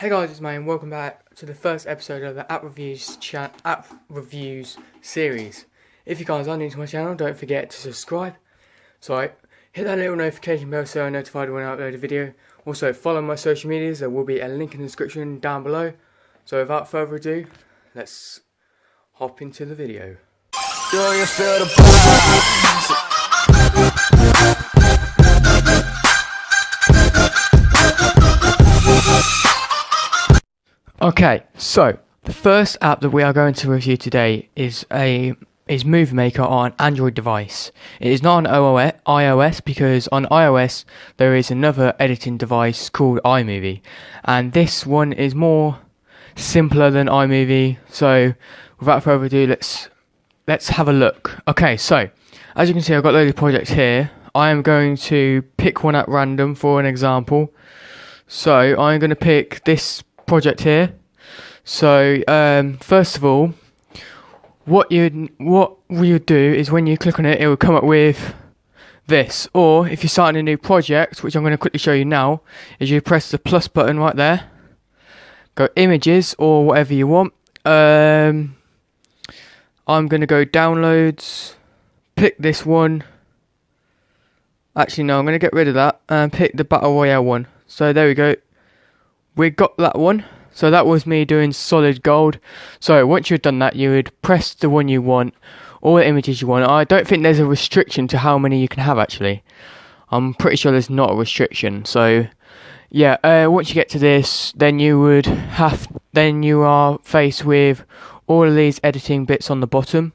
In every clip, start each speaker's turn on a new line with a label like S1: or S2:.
S1: Hey guys, it's May and welcome back to the first episode of the App Reviews series. If you guys are new to my channel, don't forget to subscribe. So hit that little notification bell so I'm notified when I upload a video. Also follow my social medias, there will be a link in the description down below. So without further ado, let's hop into the video. Okay, so the first app that we are going to review today is Movie Maker on an Android device. It is not on iOS because on iOS there is another editing device called iMovie, and this one is more simpler than iMovie. So without further ado, let's have a look. Okay, so as you can see, I've got loads of projects here. I am going to pick one at random for an example. So I'm going to pick this project here. So first of all, what you do is when you click on it, it will come up with this. Or if you're starting a new project, which I'm going to quickly show you now, is you press the plus button right there, go images or whatever you want. I'm going to go downloads, pick this one. Actually no, I'm going to get rid of that and pick the Battle Royale one. So there we go. We got that one. So that was me doing solid gold. So once you've done that, you would press the one you want, all the images you want. I don't think there's a restriction to how many you can have actually. I'm pretty sure there's not a restriction. So yeah, once you get to this, then you are faced with all of these editing bits on the bottom.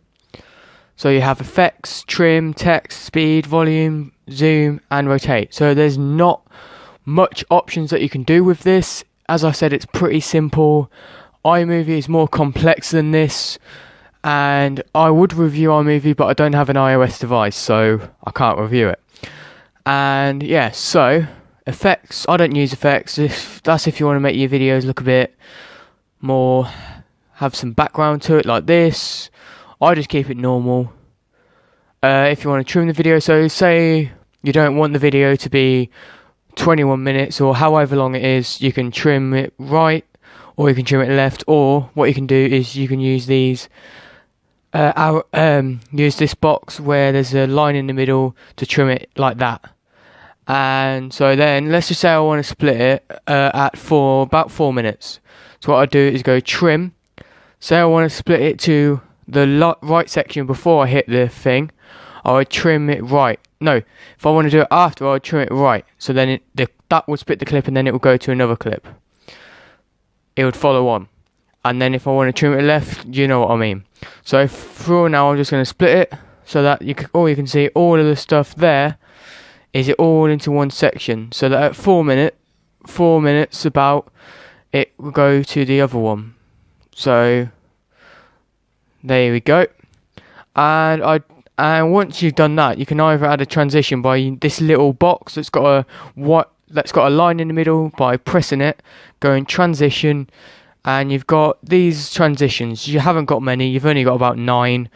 S1: So you have effects, trim, text, speed, volume, zoom, and rotate. So there's not much options that you can do with this. As I said, it's pretty simple. iMovie is more complex than this, and I would review iMovie, but I don't have an iOS device, so I can't review it. And yeah, so effects, I don't use effects. That's if you want to make your videos look a bit more, have some background to it, like this. I just keep it normal. If you want to trim the video, so say you don't want the video to be 21 minutes or however long it is, you can trim it right or you can trim it left, or what you can do is you can use these use this box where there's a line in the middle to trim it like that. And so then let's just say I want to split it at about 4 minutes. So what I do is go trim. Say I want to split it to the right section before I hit the thing, I would trim it right. No, if I want to do it after, I would trim it right. So then that would split the clip and then it would go to another clip. It would follow on. And then if I want to trim it left, you know what I mean. So for now, I'm just going to split it so that you can see all of the stuff there is it all into one section. So that at 4 minutes about, it will go to the other one. So there we go. And once you've done that, you can either add a transition by this little box that's got a line in the middle, by pressing it, going transition, and you've got these transitions. You haven't got many. You've only got about 9.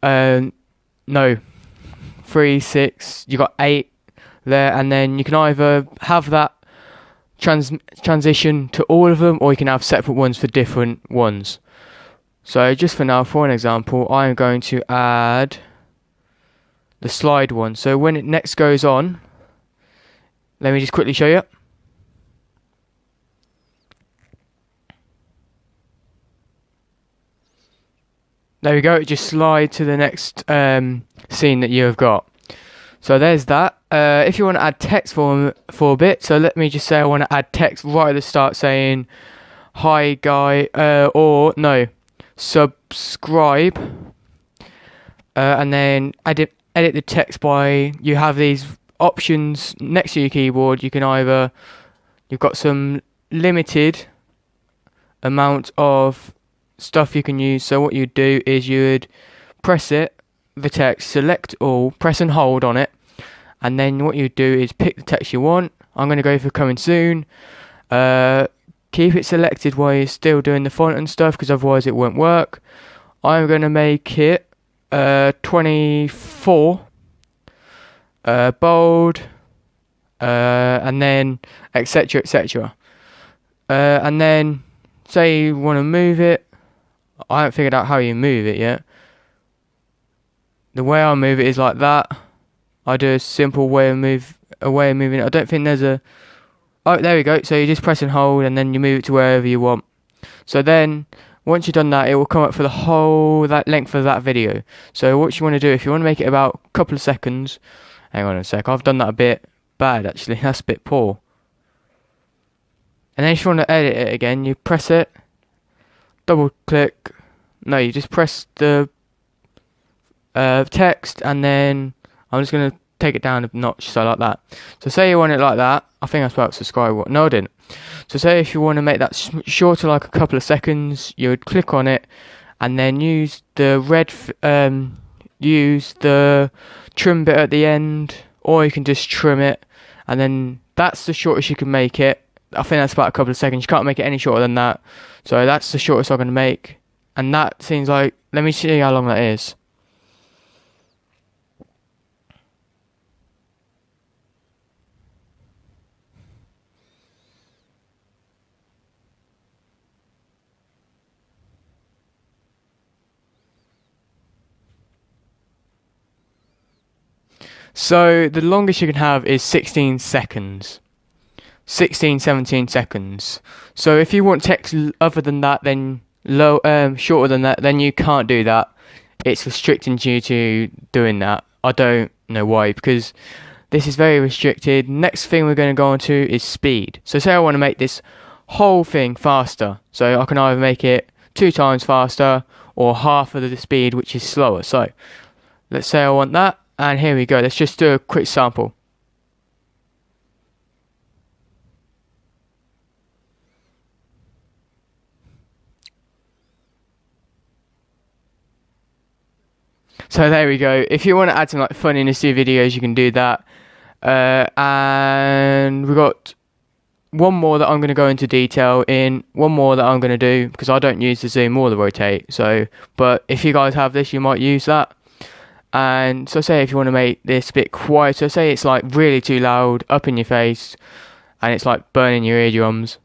S1: No, 3, 6. You got 8 there, and then you can either have that transition to all of them, or you can have separate ones for different ones. So just for now, for an example, I am going to add the slide one. So when it next goes on, let me just quickly show you. There we go, it just slides to the next scene that you have got. So there's that. If you want to add text for a bit, so let me just say I want to add text right at the start saying, hi guy, or no, subscribe, and then edit the text by, you have these options next to your keyboard. You can either, you've got some limited amount of stuff you can use. So what you'd do is you would press it, the text, select all, press and hold on it, and then what you do is pick the text you want. I'm going to go for coming soon. Keep it selected while you're still doing the font and stuff, because otherwise it won't work. I'm going to make it 24, bold, and then etc, etc. And then say you want to move it. I haven't figured out how you move it yet. The way I move it is like that. I do a simple way of moving it. I don't think there's a... Oh, there we go. So you just press and hold and then you move it to wherever you want. So then, once you've done that, it will come up for the whole that length of that video. So what you want to do, if you want to make it about a couple of seconds... Hang on a sec, I've done that a bit bad actually. That's a bit poor. And then if you want to edit it again, you press it, double click. No, you just press the text, and then I'm just going to take it down a notch, so like that. So say you want it like that. I think I spelled subscribe. No, I didn't. So say if you want to make that shorter, like a couple of seconds, you would click on it, and then use the use the trim bit at the end, or you can just trim it, and then that's the shortest you can make it. I think that's about a couple of seconds. You can't make it any shorter than that. So that's the shortest I'm going to make. And that seems like... Let me see how long that is. So the longest you can have is 16 seconds. 16, 17 seconds. So if you want text other than that, then shorter than that, then you can't do that. It's restricting you to doing that. I don't know why, because this is very restricted. Next thing we're going to go on to is speed. So say I want to make this whole thing faster. So I can either make it 2 times faster or half of the speed, which is slower. So let's say I want that, and here we go. Let's just do a quick sample. So there we go. If you want to add some like funniness to your videos, you can do that. And we've got one more that I'm going to go into detail in. One more that I'm going to do, because I don't use the zoom or the rotate. So, but if you guys have this, you might use that. And so say if you want to make this a bit quieter, say it's like really too loud, up in your face, and it's like burning your eardrums.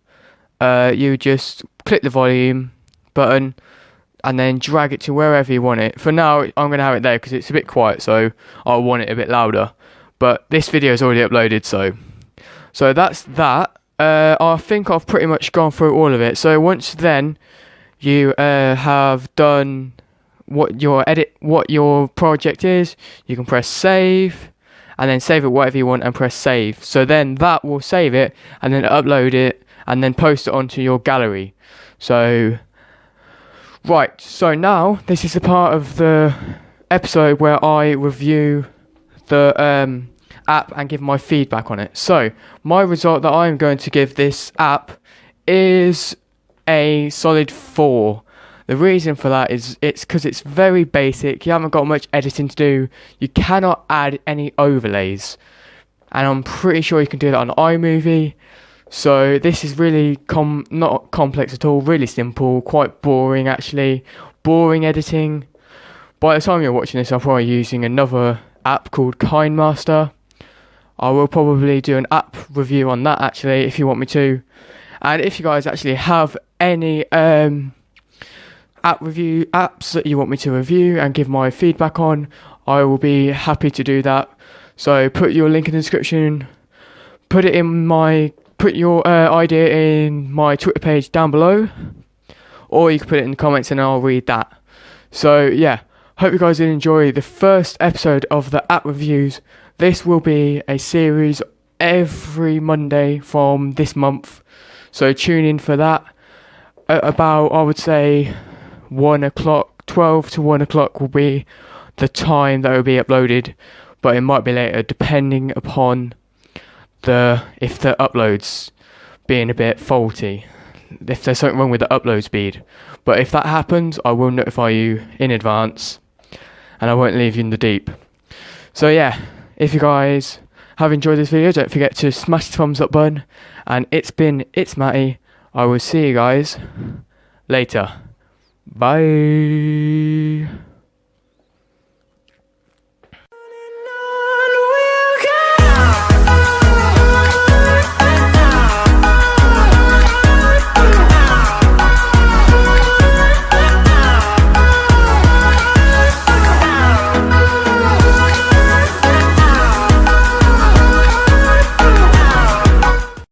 S1: You just click the volume button, and then drag it to wherever you want it. For now, I'm going to have it there because it's a bit quiet, so I want it a bit louder. But this video is already uploaded, so that's that. I think I've pretty much gone through all of it. So once then you have done what your project is, you can press save, and then save it whatever you want and press save. So then that will save it and then upload it and then post it onto your gallery. So right, so now this is the part of the episode where I review the app and give my feedback on it. So my result that I'm going to give this app is a solid 4. The reason for that is it's because it's very basic. You haven't got much editing to do. You cannot add any overlays, and I'm pretty sure you can do that on iMovie. So this is really not complex at all, really simple, quite boring actually. Boring editing. By the time you're watching this, I'm probably using another app called KineMaster. I will probably do an app review on that actually, if you want me to. And if you guys actually have any apps that you want me to review and give my feedback on, I will be happy to do that. So put your link in the description, put your idea in my Twitter page down below, or you can put it in the comments and I'll read that. So yeah, hope you guys did enjoy the first episode of the app reviews. This will be a series every Monday from this month, so tune in for that. At about, I would say, 1 o'clock, 12 to 1 o'clock will be the time that will be uploaded, but it might be later depending upon if the upload's being a bit faulty, if there's something wrong with the upload speed. But if that happens, I will notify you in advance and I won't leave you in the deep. So yeah, if you guys have enjoyed this video, don't forget to smash the thumbs up button, and it's Matty. I will see you guys later. Bye.